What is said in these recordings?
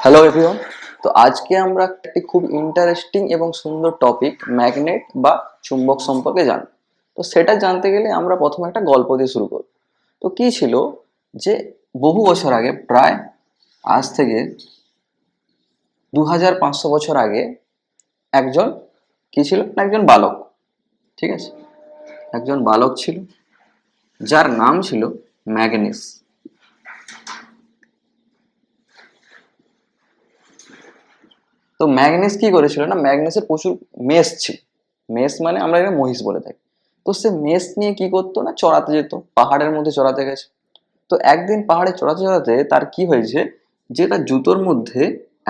Hello everyone. তো আজকে আমরা একটি খুব ইন্টারেস্টিং এবং সুন্দর টপিক ম্যাগনেট বা চুম্বক সম্পর্কে জানব। তো সেটা জানতে গেলে আমরা প্রথমে একটা গল্প দিয়ে শুরু করব। তো কি ছিল যে বহু বছর আগে, প্রায় আজ থেকে 2500 বছর আগে, একজন কি ছিল না একজন বালক, ঠিক আছে, একজন বালক ছিল যার নাম ছিল ম্যাগনেস। তো ম্যাগনেস কি করেছিল না, ম্যাগনেসের প্রচুর মেষ ছিল। মেষ মানে আমরা এখানে মহিষ বলে থাকি। তো সে মেষ নিয়ে কি করতো না, চড়াতে যেত, পাহাড়ের মধ্যে চড়াতে গেছে। তো একদিন পাহাড়ে চড়াতে চড়াতে তার কি হয়েছে, যে তার জুতোর মধ্যে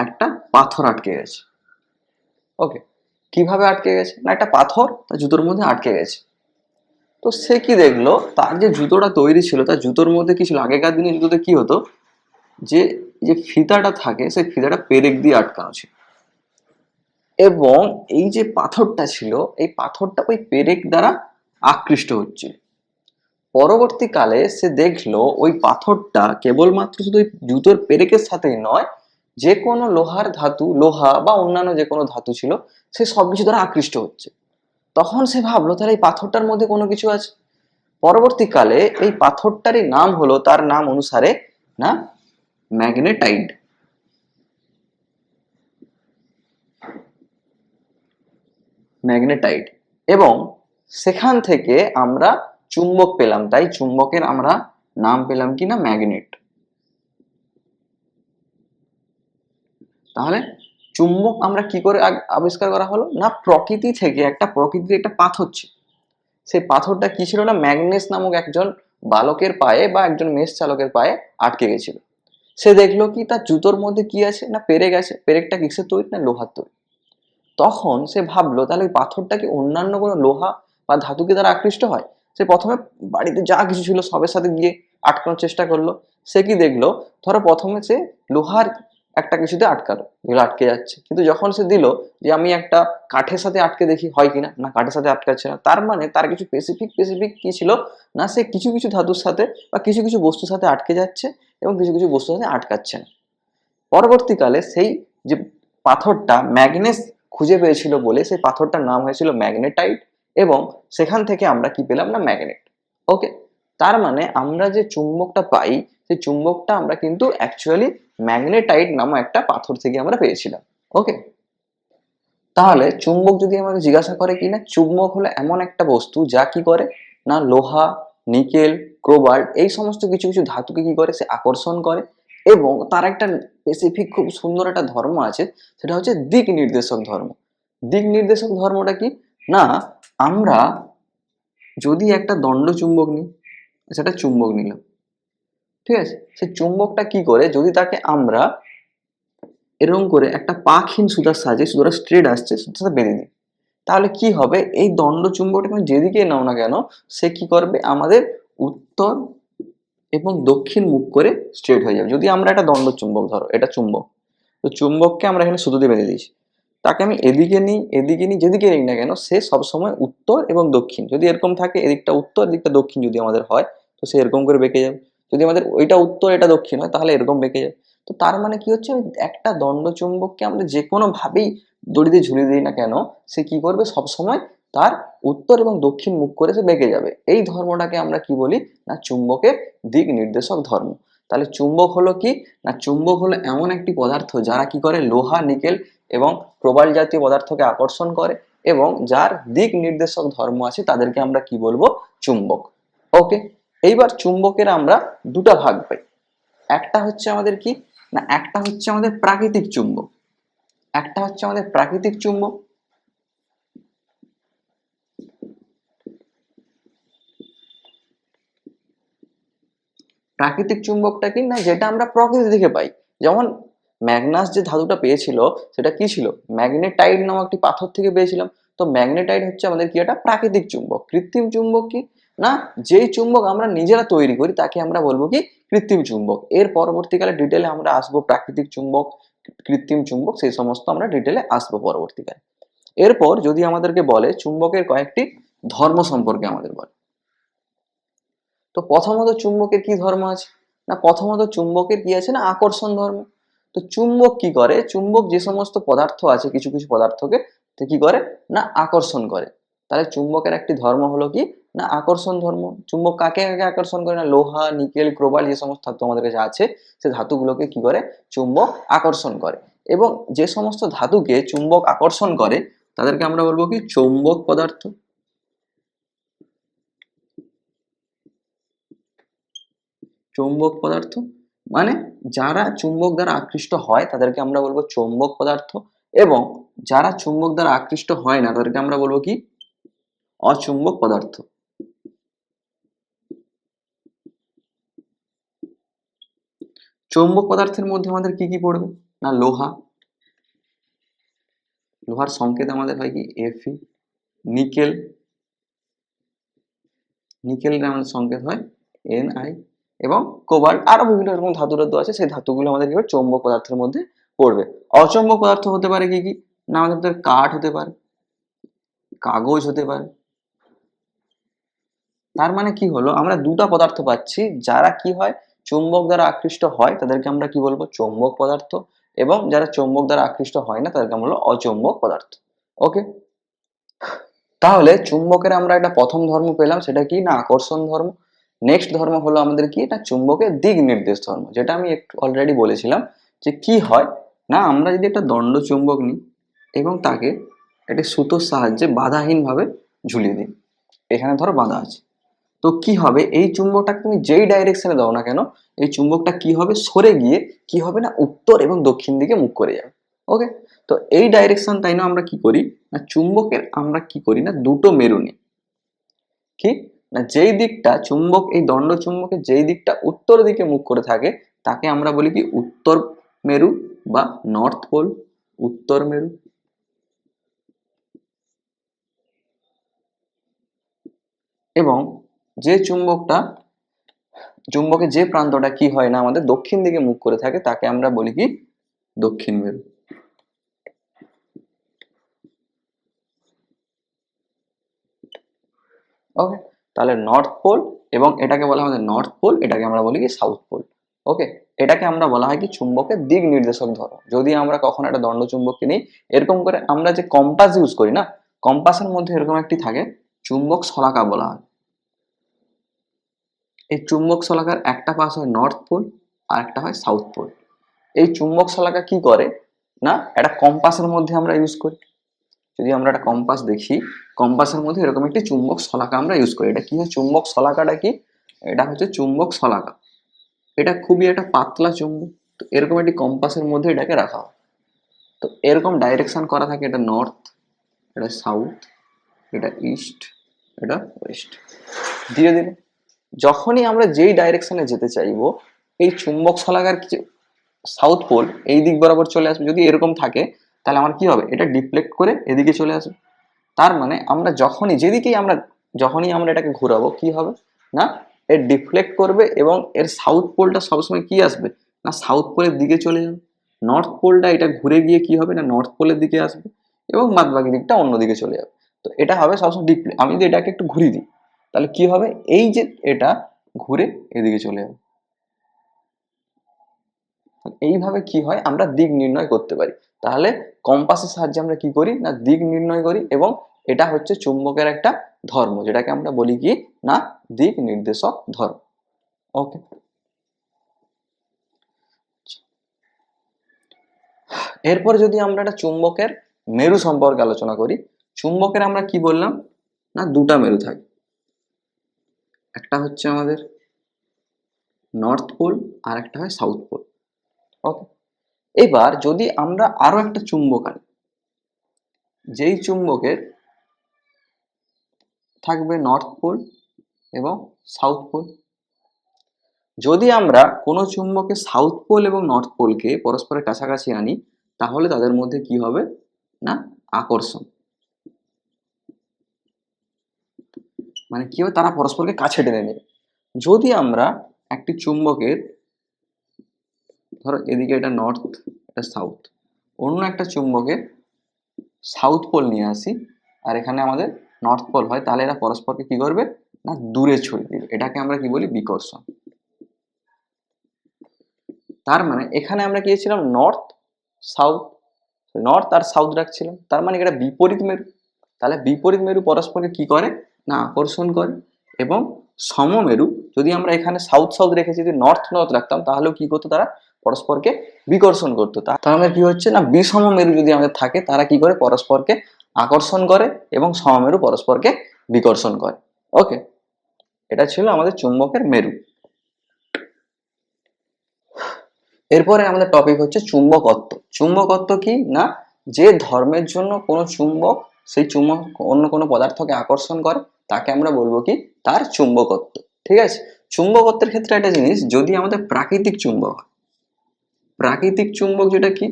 একটা পাথর আটকে গেছে। ওকে, কিভাবে আটকে গেছে না, একটা পাথর তার জুতোর মধ্যে আটকে গেছে। তো সে কি দেখলো, তার যে জুতোটা তৈরি ছিল, তার জুতোর মধ্যে কি ছিল, আগেকার দিনে জুতোতে কি হতো, যে যে ফিতাটা থাকে সেই ফিতাটা পেরেক দিয়ে আটকানো ছিল, এবং এই যে পাথরটা ছিল, এই পাথরটা ওই পেরেক দ্বারা আকৃষ্ট হচ্ছে। পরবর্তীকালে সে দেখলো ওই পাথরটা কেবলমাত্র শুধু ওই জুতোর পেরেকের সাথেই নয়, যে কোনো লোহার ধাতু, লোহা বা অন্যান্য যে কোনো ধাতু ছিল, সে সবকিছু দ্বারা আকৃষ্ট হচ্ছে। তখন সে ভাবলো তাহলে এই পাথরটার মধ্যে কোনো কিছু আছে। পরবর্তীকালে এই পাথরটারই নাম হলো, তার নাম অনুসারে, না, ম্যাগনেটাইট। ম্যাগনেটাইট। এবং সেখান থেকে আমরা চুম্বক পেলাম, তাই চুম্বকের আমরা নাম পেলাম কি না, ম্যাগনেট। তাহলে চুম্বক আমরা কি করে আবিষ্কার করা হলো না, প্রকৃতির একটা পাথর ছিল। সেই পাথরটা কি ছিল না, ম্যাগনেস নামক একজন বালকের পায়ে বা একজন মেষ চালকের পায়ে আটকে গেছিল। সে দেখলো কি তার জুতোর মধ্যে কি আছে না, পেরেক আছে। পেরেকটা কিসের তৈরি না, লোহার তৈরি। তখন সে ভাবলো তাহলে ওই পাথরটা কি অন্যান্য কোনো লোহা বা ধাতুকে দ্বারা আকৃষ্ট হয়। সে প্রথমে বাড়িতে যা কিছু ছিল সবের সাথে গিয়ে আটকানোর চেষ্টা করলো। সে কি দেখলো, ধরো প্রথমে সে লোহার একটা কিছুতে আটকালো, যেগুলো আটকে যাচ্ছে, কিন্তু যখন সে দিল যে আমি একটা কাঠের সাথে আটকে দেখি হয় কিনা, না কাঠের সাথে আটকাচ্ছে না। তার মানে তার কিছু স্পেসিফিক কি ছিল না, সে কিছু কিছু ধাতুর সাথে বা কিছু কিছু বস্তুর সাথে আটকে যাচ্ছে এবং কিছু কিছু বস্তুর সাথে আটকাচ্ছে না। পরবর্তীকালে সেই যে পাথরটা ম্যাগনেস খুঁজে পেয়েছিল বলে সেই পাথরটার নাম হয়েছিল ম্যাগনেটাইট। এবং সেখান থেকে আমরা কি পেলাম না, ম্যাগনেট। ওকে, তার মানে আমরা যে চুম্বকটা পাই, সেই চুম্বকটা আমরা কিন্তু অ্যাকচুয়ালি ম্যাগনেটাইট নামক একটা পাথর থেকে আমরা পেয়েছিলাম। ওকে, তাহলে চুম্বক যদি আমাকে জিজ্ঞাসা করে কি না, চুম্বক হলো এমন একটা বস্তু যা কি করে না, লোহা, নিকেল, কোবাল্ট এই সমস্ত কিছু কিছু ধাতুকে কি করে, সে আকর্ষণ করে। এবং তার একটা স্পেসিফিক খুব সুন্দর একটা ধর্ম আছে, সেটা হচ্ছে দিক নির্দেশক ধর্ম। দিক নির্দেশক ধর্মটা কি না, আমরা যদি একটা দণ্ড চুম্বক নিই, সেটা চুম্বক নিলাম, ঠিক আছে, সেই চুম্বকটা কি করে, যদি তাকে আমরা এরকম করে একটা পাকহীন সুতার সাহায্যে, সুতরাং স্ট্রেট আসছে, সুতার সাথে বেঁধে দিই, তাহলে কি হবে, এই দণ্ড চুম্বকটা তুমি যেদিকে নাও না কেন, সে কি করবে, আমাদের উত্তর এবং দক্ষিণ মুখ করে স্ট্রেট হয়ে যাবে। যদি আমরা একটা দণ্ড চুম্বক, ধরো এটা চুম্বক, তো চুম্বককে আমরা এখানে সুতো দিয়ে বেঁধে দিয়েছি, তাকে আমি এদিকে নিই, যেদিকে নিই না কেন, সে সবসময় উত্তর এবং দক্ষিণ, যদি এরকম থাকে, এদিকটা উত্তর এদিকটা দক্ষিণ যদি আমাদের হয়, তো সে এরকম করে বেঁকে যাবে। যদি আমাদের ওইটা উত্তর এটা দক্ষিণ হয়, তাহলে এরকম বেঁকে যাবে। তো তার মানে কি হচ্ছে, একটা দণ্ড চুম্বককে আমরা যে কোনো ভাবেই দড়িতে ঝুলিয়ে দিই না কেন, সে কি করবে, সবসময় তার উত্তর এবং দক্ষিণ মুখ করে সে বেঁকে যাবে। এই ধর্মটাকে আমরা কি বলি না, চুম্বকের দিক নির্দেশক ধর্ম। তাহলে চুম্বক হলো কি না, চুম্বক হলো এমন একটি পদার্থ যারা কি করে, লোহা, নিকেল এবং কোবাল্ট জাতীয় পদার্থকে আকর্ষণ করে, এবং যার দিক নির্দেশক ধর্ম আছে, তাদেরকে আমরা কি বলবো, চুম্বক। ওকে, এইবার চুম্বকের আমরা দুটা ভাগ পাই। একটা হচ্ছে আমাদের কি না, একটা হচ্ছে আমাদের প্রাকৃতিক চুম্বক, একটা হচ্ছে আমাদের প্রাকৃতিক চুম্বক। প্রাকৃতিক চুম্বকটা কি না, যেটা আমরা প্রকৃতি থেকে পাই। যেমন ম্যাগনাস যে ধাতুটা পেয়েছিল, সেটা কি ছিল, ম্যাগনেটাইট নামক একটি পাথর থেকে পেয়েছিলাম। তো ম্যাগনেটাইট হচ্ছে আমাদের কি, একটা প্রাকৃতিক চুম্বক। কৃত্রিম চুম্বক কি না, যেই চুম্বক আমরা নিজেরা তৈরি করি তাকে আমরা বলবো কি, কৃত্রিম চুম্বক। এর পরবর্তীকালে ডিটেলে আমরা আসবো প্রাকৃতিক চুম্বক, কৃত্রিম চুম্বক, সেই সমস্ত আমরা ডিটেলে আসবো পরবর্তীকালে। এরপর যদি আমাদেরকে বলে চুম্বকের কয়েকটি ধর্ম সম্পর্কে আমাদের বলে, তো প্রথমত চুম্বকের কি ধর্ম আছে না, প্রথমত চুম্বকের কি আছে না, আকর্ষণ ধর্ম। তো চুম্বক কি করে, চুম্বক যে সমস্ত পদার্থ আছে কিছু কিছু পদার্থকে তো কি করে না আকর্ষণ করে। তাহলে চুম্বকের একটি ধর্ম হলো কি না আকর্ষণ ধর্ম। চুম্বক কাকে কাকে আকর্ষণ করে না লোহা নিকেল কোবাল্ট যে সমস্ত ধাতু আমাদের কাছে আছে সেই ধাতুগুলোকে কি করে চুম্বক আকর্ষণ করে। এবং যে সমস্ত ধাতুকে চুম্বক আকর্ষণ করে তাদেরকে আমরা বলবো কি চৌম্বক পদার্থ। চৌম্বক পদার্থ মানে যারা চুম্বক দ্বারা আকৃষ্ট হয় তাদেরকে আমরা বলবো চৌম্বক পদার্থ, এবং যারা চুম্বক দ্বারা আকৃষ্ট হয় না তাদেরকে আমরা বলবো কি অচুম্বক পদার্থ। চৌম্বক পদার্থের মধ্যে আমাদের কি কি পড়বে না লোহা, লোহার সংকেত আমাদের হয় কি Fe, নিকেল, নিকেলের আমাদের সংকেত হয় Ni, এবং কোবাল্ট আরো বিভিন্ন রকম ধাতু টাতু আছে সেই ধাতুগুলো আমাদের কি চৌম্বক পদার্থের মধ্যে পড়বে। অচৌম্বক পদার্থ হতে পারে কি কি না আমাদের কাঠ হতে পারে, কাগজ হতে পারে। তার মানে কি হলো আমরা দুটো পদার্থ পাচ্ছি যারা কি হয় চুম্বক দ্বারা আকৃষ্ট হয় তাদেরকে আমরা কি বলবো চৌম্বক পদার্থ, এবং যারা চৌম্বক দ্বারা আকৃষ্ট হয় না তাদেরকে আমরা বলবো অচৌম্বক পদার্থ। ওকে, তাহলে চুম্বকের আমরা একটা প্রথম ধর্ম পেলাম সেটা কি না আকর্ষণ ধর্ম। নেক্সট ধর্ম হলো আমাদের কি না চুম্বকের দিক নির্দেশ ধর্ম, যেটা আমি একটু অলরেডি বলেছিলাম যে কি হয় না আমরা যদি একটা দণ্ড চুম্বক নিই এবং তাকে একটি সুতোর সাহায্যে বাধাহীন ভাবে ঝুলিয়ে দিই, এখানে ধরো বাঁধা আছে, তো কি হবে এই চুম্বকটাকে তুমি যেই ডাইরেকশনে দাও না কেন এই চুম্বকটা কি হবে সরে গিয়ে কি হবে না উত্তর এবং দক্ষিণ দিকে মুখ করে যাবে। ওকে, তো এই ডাইরেকশন তাই না আমরা কি করি না চুম্বকের আমরা কি করি না দুটো মেরু নিই, কি না যেই দিকটা চুম্বক এই দণ্ড চুম্বকের যেই দিকটা উত্তর দিকে মুখ করে থাকে তাকে আমরা বলি কি উত্তর মেরু বা নর্থ পোল, উত্তর মেরু। এবং যে চুম্বকের যে প্রান্তটা কি হয় না আমাদের দক্ষিণ দিকে মুখ করে থাকে তাকে আমরা বলি কি দক্ষিণ মেরু। ওকে, তাহলে নর্থ পোল এবং এটাকে বলা হয় নর্থ পোল, এটাকে আমরা বলি কি সাউথ পোল। ওকে, এটাকে আমরা বলা হয় কি চুম্বকের দিক নির্দেশক ধর্ম। যদি আমরা কখনো একটা দণ্ড চুম্বককে নিই এরকম করে আমরা যে কম্পাস ইউজ করি না কম্পাসের মধ্যে এরকম একটি থাকে চুম্বক শলাকা বলা হয়। এই চুম্বক শলাকার একটা পাশ হয় নর্থ পোল আর একটা হয় সাউথ পোল। এই চুম্বক শলাকা কি করে না একটা কম্পাসের মধ্যে আমরা ইউজ করি। যদি আমরা একটা কম্পাস দেখি কম্পাসের মধ্যে এরকম একটি চুম্বক শলাকা আমরা ইউজ করি। এটা কি হয় চুম্বক শলাকাটা কি এটা হচ্ছে চুম্বক শলাকা, এটা খুবই একটা পাতলা চুম্বক। তো এরকম একটি কম্পাসের মধ্যে এটাকে রাখা হয়। তো এরকম ডাইরেকশন করা থাকে এটা নর্থ, এটা সাউথ, এটা ইস্ট, এটা ওয়েস্ট। ধীরে ধীরে যখনই আমরা যেই ডাইরেকশনে যেতে চাইবো এই চুম্বক শলাকার কিছু সাউথ পোল এই দিক বরাবর চলে আসবে। যদি এরকম থাকে তাহলে আমার কি হবে এটা ডিফ্লেক্ট করে এদিকে চলে আসবে। তার মানে আমরা যখনই আমরা এটাকে ঘোরাবো কি হবে না এর ডিফ্লেক্ট করবে এবং এর সাউথ পোলটা সবসময় কি আসবে না সাউথ পোলের দিকে চলে যাবে। নর্থ পোলটা এটা ঘুরে গিয়ে কি হবে না নর্থ পোলের দিকে আসবে এবং বাদ বাকি দিকটা অন্যদিকে চলে যাবে। তো এটা হবে সবসময় ডিফ্লেক্ট। আমি যদি এটাকে একটু ঘুরিয়ে দিই তাহলে কি হবে এই যে এটা ঘুরে এদিকে চলে যাবে। এইভাবে কি হয় আমরা দিক নির্ণয় করতে পারি। তাহলে কম্পাসের সাহায্যে আমরা কি করি না দিক নির্ণয় করি, এবং এটা হচ্ছে চুম্বকের একটা ধর্ম যেটাকে আমরা বলি কি না দিক নির্দেশক ধর্ম। ওকে, এরপর যদি আমরা একটা চুম্বকের মেরু সম্পর্কে আলোচনা করি, চুম্বকের আমরা কি বললাম না দুটা মেরু থাকে, একটা হচ্ছে আমাদের নর্থ পোল আর একটা হয় সাউথ পোল। ওকে, এবার যদি আমরা আরো একটা চুম্বক আনি যেই চুম্বকের থাকবে নর্থ পোল এবং সাউথ পোল। যদি আমরা কোনো চুম্বকে সাউথ পোল এবং নর্থ পোলকে পরস্পরের কাছাকাছি আনি তাহলে তাদের মধ্যে কি হবে না আকর্ষণ, মানে কি হবে তারা পরস্পরকে কাছে টেনে নেবে। যদি আমরা একটি চুম্বকের ধরো এদিকে এটা নর্থ এটা সাউথ, অন্য একটা চুম্বকের সাউথ পোল নিয়ে আসি আর এখানে আমাদের নর্থ পোল হয় তাহলে এরা পরস্পরকে কি করবে না দূরে ছড়িয়ে দিবে, এটাকে আমরা কি বলি বিকর্ষণ। তার মানে এখানে আমরা কি ছিলাম, নর্থ সাউথ, নর্থ আর সাউথ রাখছিলাম, তার মানে এটা বিপরীত মেরু। তাহলে বিপরীত মেরু পরস্পরকে কি করে না আকর্ষণ করে। এবং সমমেরু যদি আমরা এখানে সাউথ সাউথ রেখেছি, যদি নর্থ নর্থ রাখতাম তাহলেও কি করতো, তারা পরস্পরকে বিকর্ষণ করতো। তার মানে কি হচ্ছে না, বিষম মেরু যদি আমাদের থাকে তারা কি করে পরস্পরকে আকর্ষণ করে এবং সমমেরু পরস্পরকে বিকর্ষণ করে। ওকে, এটা ছিল আমাদের চুম্বকের মেরু। এরপরে আমাদের টপিক হচ্ছে চুম্বকত্ব। চুম্বকত্ব কি না, যে ধর্মের জন্য কোনো চুম্বক সেই চুম্বক অন্য কোনো পদার্থকে আকর্ষণ করে তাকে আমরা বলবো কি, তার চুম্বকত্ব। ঠিক আছে, চুম্বকত্বের ক্ষেত্রে একটা জিনিস, যদি আমাদের প্রাকৃতিক চুম্বক হয়, প্রাকৃতিক চুম্বক যেটা কি,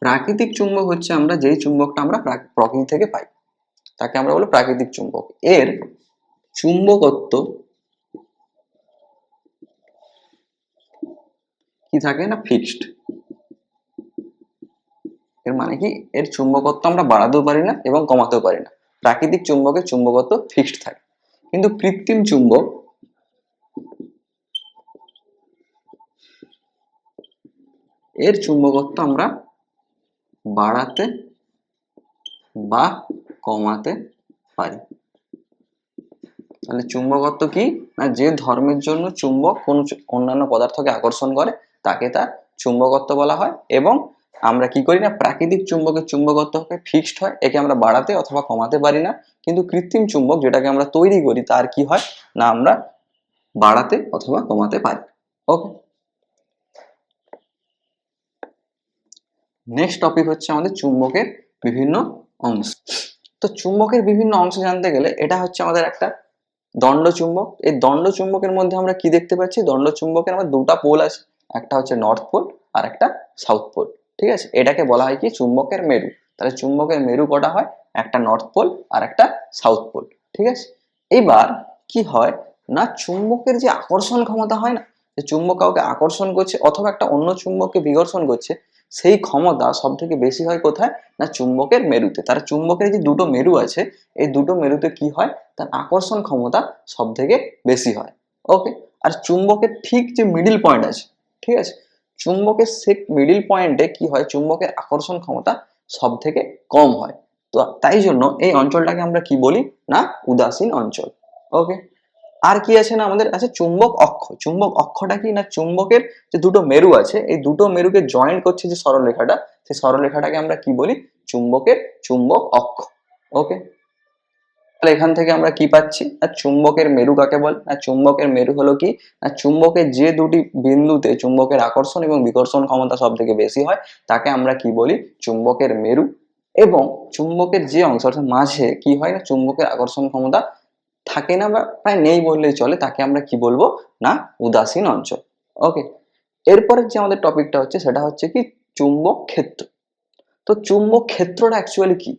প্রাকৃতিক চুম্বক হচ্ছে আমরা যেই চুম্বকটা আমরা প্রকৃতি থেকে পাই তাকে আমরা বলবো প্রাকৃতিক চুম্বক। এর চুম্বকত্ব কি থাকে না, ফিক্সড। এর মানে কি, এর চুম্বকত্ব আমরা বাড়াতেও পারি না এবং কমাতেও পারি না। প্রাকৃতিক চুম্বকের চুম্বকত্ব ফিক্সড থাকে, কিন্তু কৃত্রিম চুম্বক, এর চুম্বকত্ব আমরা বাড়াতে বা কমাতে পারি। তাহলে চুম্বকত্ব কি না, যে ধর্মের জন্য চুম্বক কোন অন্যান্য পদার্থকে আকর্ষণ করে তাকে তার চুম্বকত্ব বলা হয়। এবং আমরা কি করি না, প্রাকৃতিক চুম্বকের চুম্বকত্ব ফিক্সড হয়, একে আমরা বাড়াতে অথবা কমাতে পারি না। কিন্তু কৃত্রিম চুম্বক যেটাকে আমরা তৈরি করি তার কি হয় না, আমরা বাড়াতে অথবা কমাতে পারি। ওকে, নেক্সট টপিক হচ্ছে আমাদের চুম্বকের বিভিন্ন অংশ। তো চুম্বকের বিভিন্ন অংশ জানতে গেলে এটা হচ্ছে আমাদের একটা দণ্ড চুম্বক। এই দণ্ড চুম্বকের মধ্যে আমরা কি দেখতে পাচ্ছি, দণ্ড চুম্বকের আমার দুটা পোল আছে, একটা হচ্ছে নর্থ পোল আর একটা সাউথ পোল। ঠিক আছে, এটাকে বলা হয় কি চুম্বকের মেরু। তাহলে চুম্বকের মেরু কটা হয়, একটা নর্থ পোল আর একটা সাউথ পোল। ঠিক আছে, এবার কি হয় না, চুম্বকের যে আকর্ষণ ক্ষমতা হয় না, যে চুম্বক কাউকে আকর্ষণ করছে অথবা একটা অন্য চুম্বককে বিকর্ষণ করছে, সেই ক্ষমতা সব থেকে বেশি হয় কোথায় না, চুম্বকের মেরুতে। তার চুম্বকের যে দুটো মেরু আছে, এই দুটো মেরুতে কি হয়, তার আকর্ষণ ক্ষমতা সব থেকে বেশি হয়। ওকে, আর চুম্বকের ঠিক যে মিডিল পয়েন্ট আছে, ঠিক আছে, চুম্বকের সে মিডিল পয়েন্টে কি হয়, চুম্বকের আকর্ষণ ক্ষমতা সব থেকে কম হয়। তো তাই জন্য এই অঞ্চলটাকে আমরা কি বলি না, উদাসীন অঞ্চল। ওকে, আর কি আছে না, আমাদের আছে চুম্বক অক্ষ। চুম্বক অক্ষটা কি না, চুম্বকের যে দুটো মেরু আছে এই দুটো মেরুকে জয়েন্ট করছে যে সরলরেখাটা, সেই সরলরেখাটাকে আমরা কি বলি, চুম্বকের চুম্বক অক্ষ। ওকে, তাহলে এখান থেকে আমরা কি পাচ্ছি না, চুম্বকের মেরু কাকে বলে না, চুম্বকের মেরু হলো কি না, চুম্বকের যে দুটি বিন্দুতে চুম্বকের আকর্ষণ এবং বিকর্ষণ ক্ষমতা সব থেকে বেশি হয় তাকে আমরা কি বলি, চুম্বকের মেরু। এবং চুম্বকের যে অংশ অর্থাৎ মাঝে কি হয় না, চুম্বকের আকর্ষণ ক্ষমতা থাকে না বা প্রায় নেই বললেই চলে, তাকে আমরা কি বলবো না, উদাসীন অঞ্চল। ওকে, এরপরে যে আমাদের টপিকটা হচ্ছে সেটা হচ্ছে কি চুম্বক ক্ষেত্র। তো চুম্বক ক্ষেত্রটা অ্যাকচুয়ালি কি,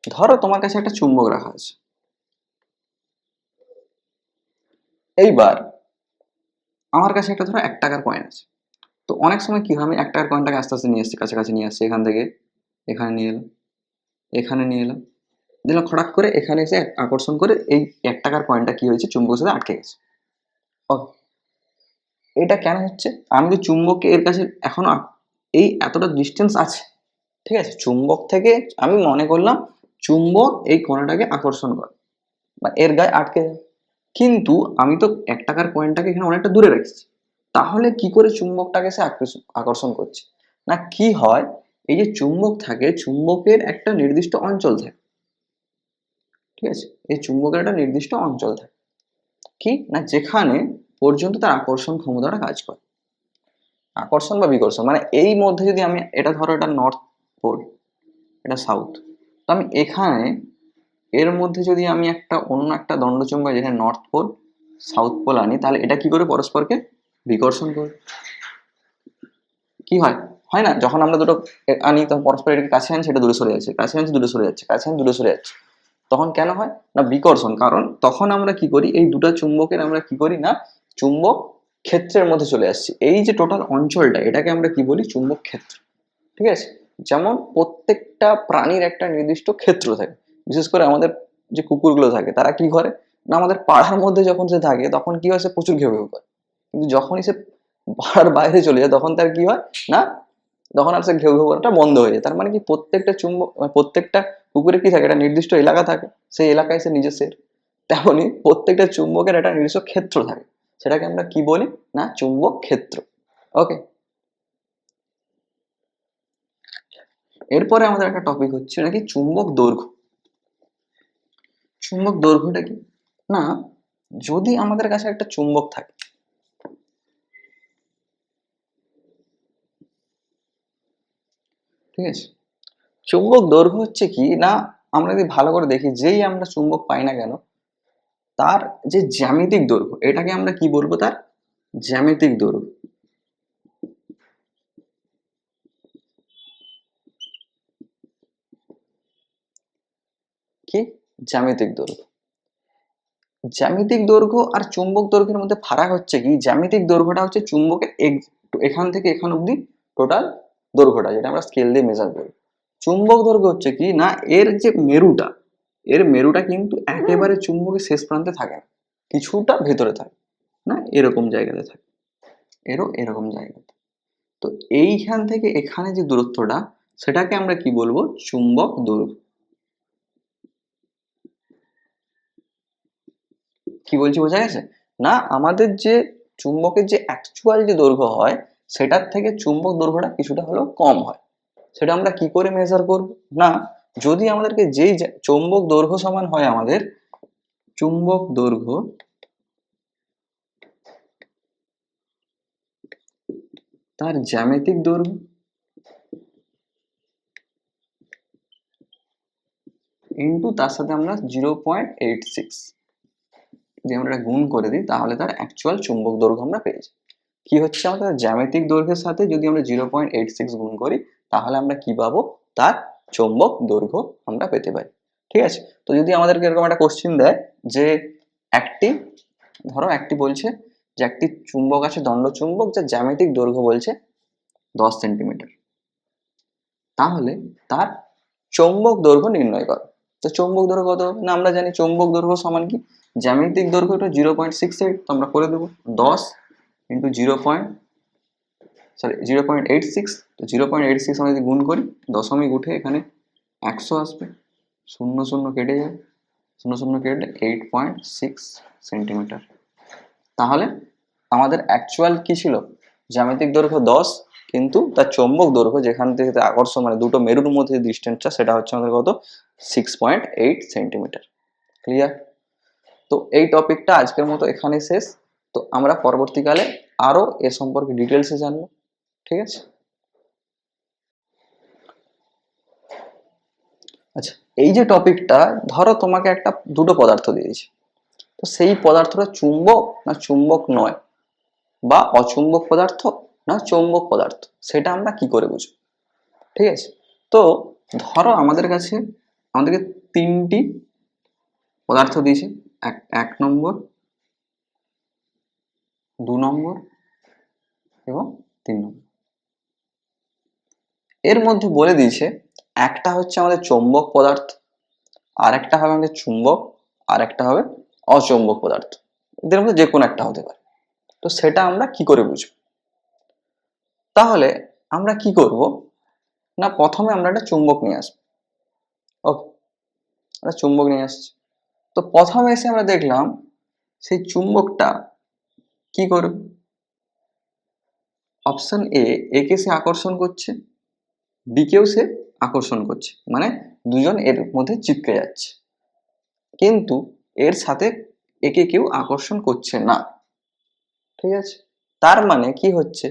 ধরো তোমার কাছে একটা চুম্বক রাখা আছে, এইবার আমার কাছে একটা ধরো 1 টাকার কয়েন আছে। তো অনেক সময় কি হয়, আমি 1 টাকার কয়েনটাকে আস্তে আস্তে নিয়ে আসছি, কাছাকাছি নিয়ে আসছি, এখান থেকে এখানে নিয়ে এলাম, এখানে নিয়ে এলাম, দিলাম খটাক করে, এখানে এসে আকর্ষণ করে এই 1 টাকার কয়েনটা কি হয়েছে, চুম্বকের সাথে আটকে গেছে। ওকে, এটা কেন হচ্ছে, আমি যে চুম্বককে এর কাছে এখনো এই এতটা ডিস্টেন্স আছে, ঠিক আছে, চুম্বক থেকে আমি মনে করলাম চুম্বক এই কণাটাকে আকর্ষণ করে বা এর গায়ে আটকে যায়, কিন্তু আমি তো 1 টাকার কয়েনটাকে এখানে অনেকটা দূরে রেখেছি। তাহলে কি করে চুম্বকটাকে সে আকর্ষণ করছে না, কি হয়, এই যে চুম্বক থাকে, চুম্বকের একটা নির্দিষ্ট অঞ্চল থাকে। ঠিক আছে, এই চুম্বকের একটা নির্দিষ্ট অঞ্চল থাকে কি না, যেখানে পর্যন্ত তার আকর্ষণ ক্ষমতাটা কাজ করে, আকর্ষণ বা বিকর্ষণ মানে এই মধ্যে যদি আমি এটা ধরো, এটা নর্থ পোল, এটা সাউথ, তো আমি এখানে এর মধ্যে যদি আমি একটা অন্য একটা দণ্ডচুম্বক যেখানে নর্থ পোল সাউথ পোল আনি, তাহলে এটা কি করে পরস্পরকে বিকর্ষণ করে, কি হয়, হয় না, যখন আমরা দুটো আনি তখন পরস্পর এটাকে কাছে আনি, সেটা দূরে সরে যাচ্ছে, কাছে আনছি দূরে সরে যাচ্ছে, কাছে আনি দূরে সরে যাচ্ছে, তখন কেন হয় না, বিকর্ষণ। কারণ তখন আমরা কি করি, এই দুটো চুম্বকের আমরা কি করি না, চুম্বক ক্ষেত্রের মধ্যে চলে আসছি। এই যে টোটাল অঞ্চলটা এটাকে আমরা কি বলি, চুম্বক ক্ষেত্র। ঠিক আছে, যেমন প্রত্যেকটা প্রাণীর একটা নির্দিষ্ট ক্ষেত্র থাকে, বিশেষ করে আমাদের যে কুকুরগুলো থাকে তারা কি করে না আমাদের পাড়ার মধ্যে যখন সে থাকে তখন কি হয়, সে প্রচুর ঘেউ ঘেউ করে, কিন্তু যখনই সে পাড়ার বাইরে চলে যায় তখন তার কি হয় না, তখন আর সে ঘেউ ঘেউ করাটা বন্ধ হয়ে যায়। তার মানে কি প্রত্যেকটা চুম্বক প্রত্যেকটা কুকুরের কি থাকে, একটা নির্দিষ্ট এলাকা থাকে, সেই এলাকায় সে নিজে সেট। তেমনই প্রত্যেকটা চুম্বকের একটা নিজস্ব ক্ষেত্র থাকে, সেটাকে আমরা কি বলি না চুম্বক ক্ষেত্র। ওকে, এরপরে আমাদের একটা টপিক হচ্ছে নাকি চুম্বক দৈর্ঘ্য। চুম্বক দৈর্ঘ্যটা কি না, যদি আমাদের কাছে একটা চুম্বক থাকে, ঠিক আছে, চুম্বক দৈর্ঘ্য হচ্ছে কি না, আমরা যদি ভালো করে দেখি, যেই আমরা চুম্বক পাই না কেন, তার যে জ্যামিতিক দৈর্ঘ্য, এটাকে আমরা কি বলবো, তার জ্যামিতিক দৈর্ঘ্য। কি জ্যামিতিক দৈর্ঘ্য। জ্যামিতিক দৈর্ঘ্য আর চুম্বক দৈর্ঘ্যের মধ্যে ফারাক হচ্ছে কি, জ্যামিতিক দৈর্ঘ্যটা হচ্ছে চুম্বকের এখান থেকে এখান অব্দি টোটাল দৈর্ঘ্যটা, যেটা আমরা স্কেল দিয়ে মেজার করি। চুম্বক দৈর্ঘ্য হচ্ছে কি না, এর যে মেরুটা, এর মেরুটা কিন্তু একেবারে চুম্বকের শেষ প্রান্তে থাকে না, কিছুটা ভেতরে থাকে, না এরকম জায়গাতে থাকে, এরকম জায়গাতে। তো এইখান থেকে এখানে যে দূরত্বটা, সেটাকে আমরা কি বলবো, চুম্বক দৈর্ঘ্য। কি বলছি বোঝা গেছে না, আমাদের যে চুম্বকের যে অ্যাকচুয়াল যে দৈর্ঘ্য হয়, সেটার থেকে চুম্বক দৈর্ঘ্যটা কিছুটা হলেও কম হয়। সেটা আমরা কি করে মেজার করব না, যদি আমাদেরকে যেই চৌম্বক দৈর্ঘ্য সমান হয় আমাদের চুম্বক দৈর্ঘ্য তার জ্যামিতিক দৈর্ঘ্য ইন্টু তার সাথে আমরা 0.86 যদি আমরা গুণ করে দিই, তাহলে তার অ্যাকচুয়াল চুম্বক দৈর্ঘ্য আমরা পেয়ে যাই। কি হচ্ছে, আমাদের জ্যামিতিক দৈর্ঘ্যের সাথে যদি আমরা 0.86 গুণ করি, তাহলে আমরা কি পাবো, তার চৌম্বক দৈর্ঘ্য আমরা পেতে পারি। ঠিক আছে, তো যদি আমাদেরকে এরকম একটা কোশ্চিন দেয় যে একটি, ধরো একটি বলছে যে একটি চুম্বক আছে, দণ্ড চুম্বক, যার জ্যামিতিক দৈর্ঘ্য বলছে 10 সেন্টিমিটার, তাহলে তার চৌম্বক দৈর্ঘ্য নির্ণয় করো। তো চৌম্বক দৈর্ঘ্য কত না, আমরা জানি চৌম্বক দৈর্ঘ্য সমান কি, জ্যামিতিক দৈর্ঘ্যটা 0.68, তো আমরা করে দেবো 10 ইন্টু 0.86, তো 0.86 আমরা যদি গুণ করি, দশমিক উঠে এখানে 100 আসবে, শূন্য শূন্য কেটে যাবে, শূন্য শূন্য কেটে 8.6 সেন্টিমিটার। তাহলে আমাদের অ্যাকচুয়াল কি ছিল, জ্যামিতিক দৈর্ঘ্য 10, কিন্তু তার চৌম্বক দৈর্ঘ্য যেখান থেকে আকর্ষণ মানে দুটো মেরুর মধ্যে ডিস্টেন্সটা, সেটা হচ্ছে আমাদের কত, 6.8 সেন্টিমিটার। ক্লিয়ার? তো এই টপিকটা আজকের মতো এখানে শেষ। তো আমরা পরবর্তীকালে আরো এ সম্পর্কে ডিটেলসে জানবো। ঠিক আছে, আচ্ছা, এই যে টপিকটা, ধরো তোমাকে একটা দুটো পদার্থ দিয়েছে, তো সেই পদার্থটা চুম্বক না চুম্বক নয়, বা অচুম্বক পদার্থ না চৌম্বক পদার্থ, সেটা আমরা কি করে বুঝবো। ঠিক আছে, তো ধরো আমাদের কাছে আমাদেরকে তিনটি পদার্থ দিয়েছে, এক নম্বর, 2 নম্বর এবং 3 নম্বর। এর মধ্যে বলে দিয়েছে একটা হচ্ছে আমাদের চৌম্বক পদার্থ, আর একটা হবে আমাদের চুম্বক, আর একটা হবে অচৌম্বক পদার্থ। এদের মধ্যে যে কোনো একটা হতে পারে। তো সেটা আমরা কি করে বুঝবো, তাহলে আমরা কি করব না, প্রথমে আমরা একটা চুম্বক নিয়ে আসবো। ওকে, আমরা চুম্বক নিয়ে আসছি, তো প্রথমে এসে আমরা দেখলাম সেই চুম্বকটা কি করবে, অপশন একে সে আকর্ষণ করছে, বি কেও সে আকর্ষণ করছে, মানে দুজন এর মধ্যে চিপকে যাচ্ছে, কিন্তু এর সাথে একে কেউ আকর্ষণ করছে না। ঠিক আছে, তার মানে কি হচ্ছে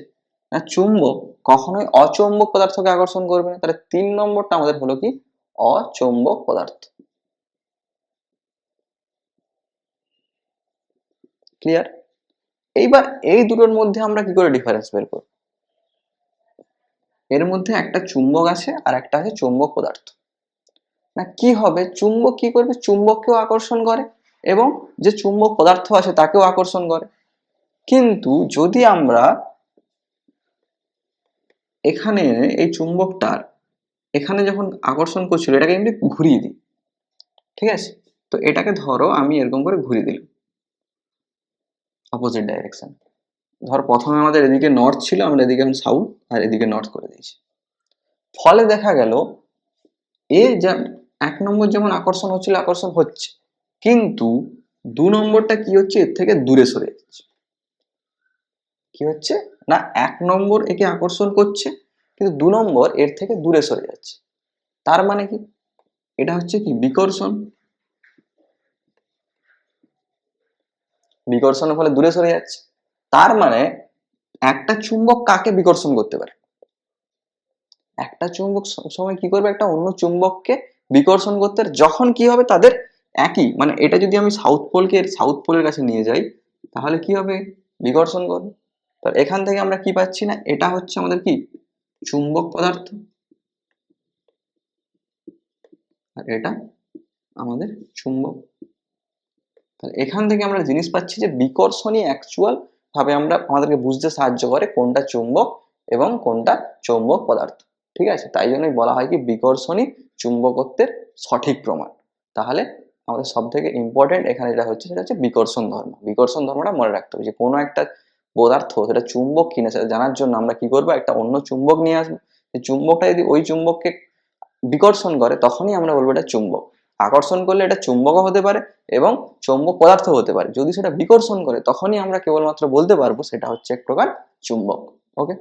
না, চুম্বক কখনোই অচৌম্বক পদার্থকে আকর্ষণ করবে না। তাহলে 3 নম্বরটা আমাদের হলো কি, অচৌম্বক পদার্থ। ক্লিয়ার? এইবার এই দুটোর মধ্যে আমরা কি করে ডিফারেন্স বের করব, এর মধ্যে একটা চুম্বক আছে আর একটা আছে চৌম্বক পদার্থ। না কি হবে, চুম্বক কি করবে, চুম্বককেও আকর্ষণ করে এবং যে চুম্বক পদার্থ আছে তাকেও আকর্ষণ করে। কিন্তু যদি আমরা এখানে এই চুম্বকটার এখানে যখন আকর্ষণ করছিল, এটাকে এমনি ঘুরিয়ে দিই, ঠিক আছে, তো এটাকে ধরো আমি এরকম করে ঘুরিয়ে দিলাম অপোজিট ডাইরেকশন। ধর প্রথমে আমাদের এদিকে নর্থ ছিল, আমরা এদিকে এখন সাউথ আর এদিকে নর্থ করে দিয়েছি। ফলে দেখা গেল এ যা 1 নম্বর যেমন আকর্ষণ হচ্ছিল, আকর্ষণ হচ্ছে, কিন্তু 2 নম্বরটা কি হচ্ছে, এর থেকে দূরে সরে যাচ্ছে। কি হচ্ছে না, 1 নম্বর একে আকর্ষণ করছে, কিন্তু 2 নম্বর এর থেকে দূরে সরে যাচ্ছে। তার মানে কি, এটা হচ্ছে কি বিকর্ষণ। বিকর্ষণের ফলে দূরে সরে যাচ্ছে। তার মানে একটা চুম্বক কাকে বিকর্ষণ করতে পারে, একটা চুম্বক সময় কি করবে, একটা অন্য চুম্বককে বিকর্ষণ করতে, যখন কি হবে তাদের একই, মানে এটা যদি আমি সাউথ পোলের কাছে নিয়ে যাই তাহলে কি হবে, বিকর্ষণ করবে। তো এখান থেকে আমরা কি পাচ্ছি না, এটা হচ্ছে আমাদের কি চুম্বক পদার্থ, আর এটা আমাদের চুম্বক। তাহলে এখান থেকে আমরা জিনিস পাচ্ছি যে বিকর্ষণই অ্যাকচুয়াল ভাবে আমরা আমাদেরকে বুঝতে সাহায্য করে কোনটা চুম্বক এবং কোনটা চৌম্বক পদার্থ। ঠিক আছে, তাই জন্যই বলা হয় কি বিকর্ষণই চুম্বকত্বের সঠিক প্রমাণ। তাহলে আমাদের সব থেকে ইম্পর্টেন্ট এখানে যেটা হচ্ছে সেটা হচ্ছে বিকর্ষণ ধর্ম। বিকর্ষণ ধর্মটা মনে রাখতে হবে যে কোনো একটা পদার্থ সেটা চুম্বক কিনা সেটা জানার জন্য আমরা কি করবো, একটা অন্য চুম্বক নিয়ে আসবো। চুম্বকটা যদি ওই চুম্বককে বিকর্ষণ করে তখনই আমরা বলবো এটা চুম্বক। আকর্ষণ করলে এটা চুম্বকও হতে পারে এবং চৌম্বক পদার্থ হতে পারে। যদি সেটা বিকর্ষণ করে তখনই আমরা কেবলমাত্র বলতে পারবো সেটা হচ্ছে এক প্রকার চুম্বক। ওকে।